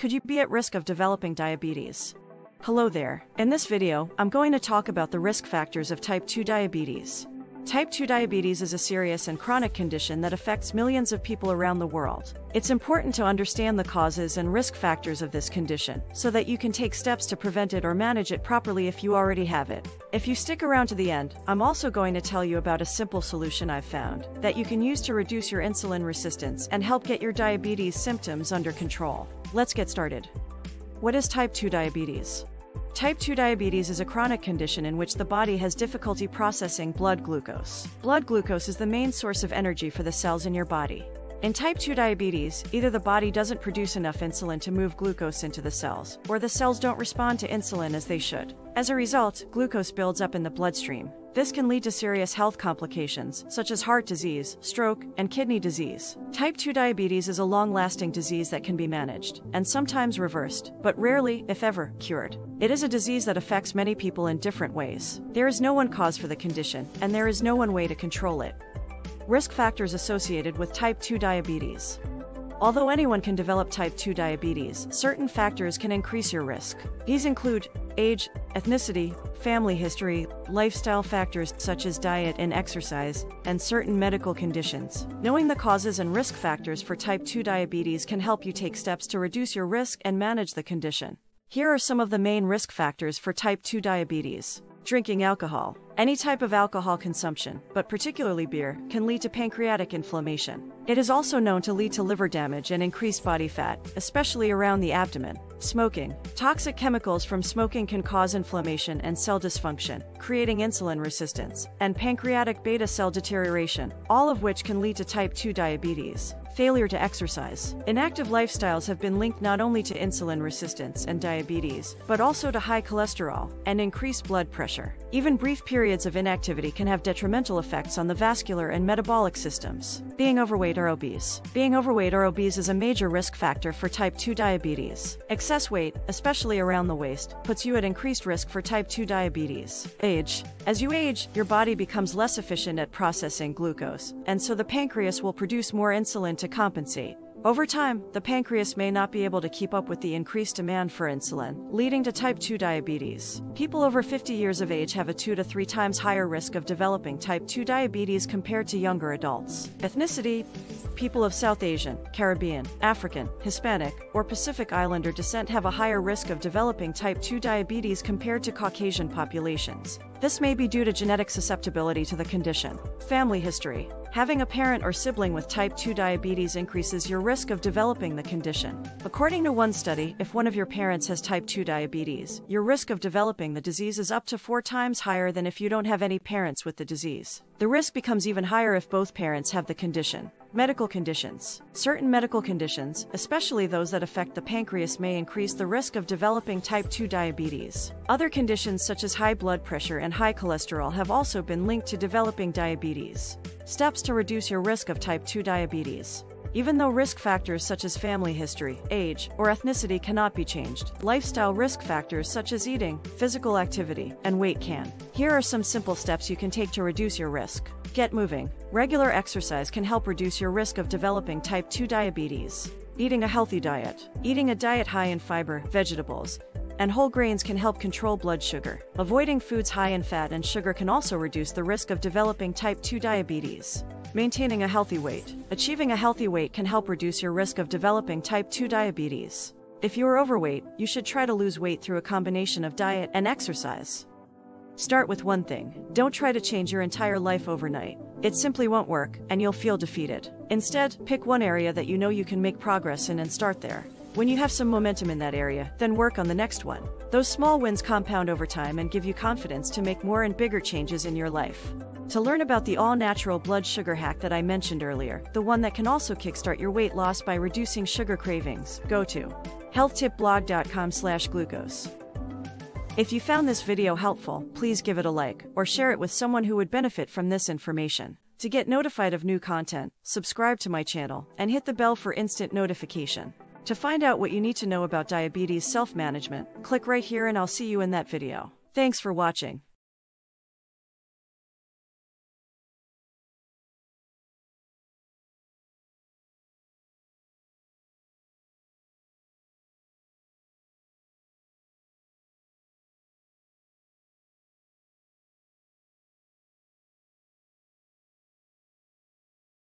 Could you be at risk of developing diabetes? Hello there. In this video, I'm going to talk about the risk factors of type 2 diabetes. Type 2 diabetes is a serious and chronic condition that affects millions of people around the world. It's important to understand the causes and risk factors of this condition, so that you can take steps to prevent it or manage it properly if you already have it. If you stick around to the end, I'm also going to tell you about a simple solution I've found that you can use to reduce your insulin resistance and help get your diabetes symptoms under control. Let's get started. What is type 2 diabetes? Type 2 diabetes is a chronic condition in which the body has difficulty processing blood glucose. Blood glucose is the main source of energy for the cells in your body. In type 2 diabetes, either the body doesn't produce enough insulin to move glucose into the cells, or the cells don't respond to insulin as they should. As a result, glucose builds up in the bloodstream. This can lead to serious health complications, such as heart disease, stroke, and kidney disease. Type 2 diabetes is a long-lasting disease that can be managed, and sometimes reversed, but rarely, if ever, cured. It is a disease that affects many people in different ways. There is no one cause for the condition, and there is no one way to control it. Risk factors associated with type 2 diabetes. Although anyone can develop type 2 diabetes, certain factors can increase your risk. These include age, ethnicity, family history, lifestyle factors such as diet and exercise, and certain medical conditions. Knowing the causes and risk factors for type 2 diabetes can help you take steps to reduce your risk and manage the condition. Here are some of the main risk factors for type 2 diabetes. Drinking alcohol. Any type of alcohol consumption, but particularly beer, can lead to pancreatic inflammation. It is also known to lead to liver damage and increased body fat, especially around the abdomen. Smoking. Toxic chemicals from smoking can cause inflammation and cell dysfunction, creating insulin resistance, and pancreatic beta cell deterioration, all of which can lead to type 2 diabetes. Failure to exercise. Inactive lifestyles have been linked not only to insulin resistance and diabetes, but also to high cholesterol and increased blood pressure. Even brief periods of inactivity can have detrimental effects on the vascular and metabolic systems. Being overweight or obese. Being overweight or obese is a major risk factor for type 2 diabetes. Excess weight, especially around the waist, puts you at increased risk for type 2 diabetes. Age. As you age, your body becomes less efficient at processing glucose, and so the pancreas will produce more insulin to compensate. Over time, the pancreas may not be able to keep up with the increased demand for insulin, leading to type 2 diabetes. People over 50 years of age have a 2 to 3 times higher risk of developing type 2 diabetes compared to younger adults. Ethnicity. People of South Asian, Caribbean, African, Hispanic, or Pacific Islander descent have a higher risk of developing type 2 diabetes compared to Caucasian populations. This may be due to genetic susceptibility to the condition. Family history. Having a parent or sibling with type 2 diabetes increases your risk of developing the condition. According to one study, if one of your parents has type 2 diabetes, your risk of developing the disease is up to 4 times higher than if you don't have any parents with the disease. The risk becomes even higher if both parents have the condition. Medical conditions. Certain medical conditions, especially those that affect the pancreas, may increase the risk of developing type 2 diabetes. Other conditions such as high blood pressure and high cholesterol have also been linked to developing diabetes. Steps to reduce your risk of type 2 diabetes. Even though risk factors such as family history, age, or ethnicity cannot be changed, lifestyle risk factors such as eating, physical activity, and weight can. Here are some simple steps you can take to reduce your risk. Get moving. Regular exercise can help reduce your risk of developing type 2 diabetes. Eating a healthy diet. Eating a diet high in fiber, vegetables, and whole grains can help control blood sugar. Avoiding foods high in fat and sugar can also reduce the risk of developing type 2 diabetes. Maintaining a healthy weight. Achieving a healthy weight can help reduce your risk of developing type 2 diabetes. If you are overweight, you should try to lose weight through a combination of diet and exercise. Start with one thing. Don't try to change your entire life overnight. It simply won't work, and you'll feel defeated. Instead, pick one area that you know you can make progress in and start there. When you have some momentum in that area, then work on the next one. Those small wins compound over time and give you confidence to make more and bigger changes in your life. To learn about the all-natural blood sugar hack that I mentioned earlier, the one that can also kickstart your weight loss by reducing sugar cravings, go to healthtipblog.com/glucose. If you found this video helpful, please give it a like, or share it with someone who would benefit from this information. To get notified of new content, subscribe to my channel, and hit the bell for instant notification. To find out what you need to know about diabetes self-management, click right here and I'll see you in that video. Thanks for watching.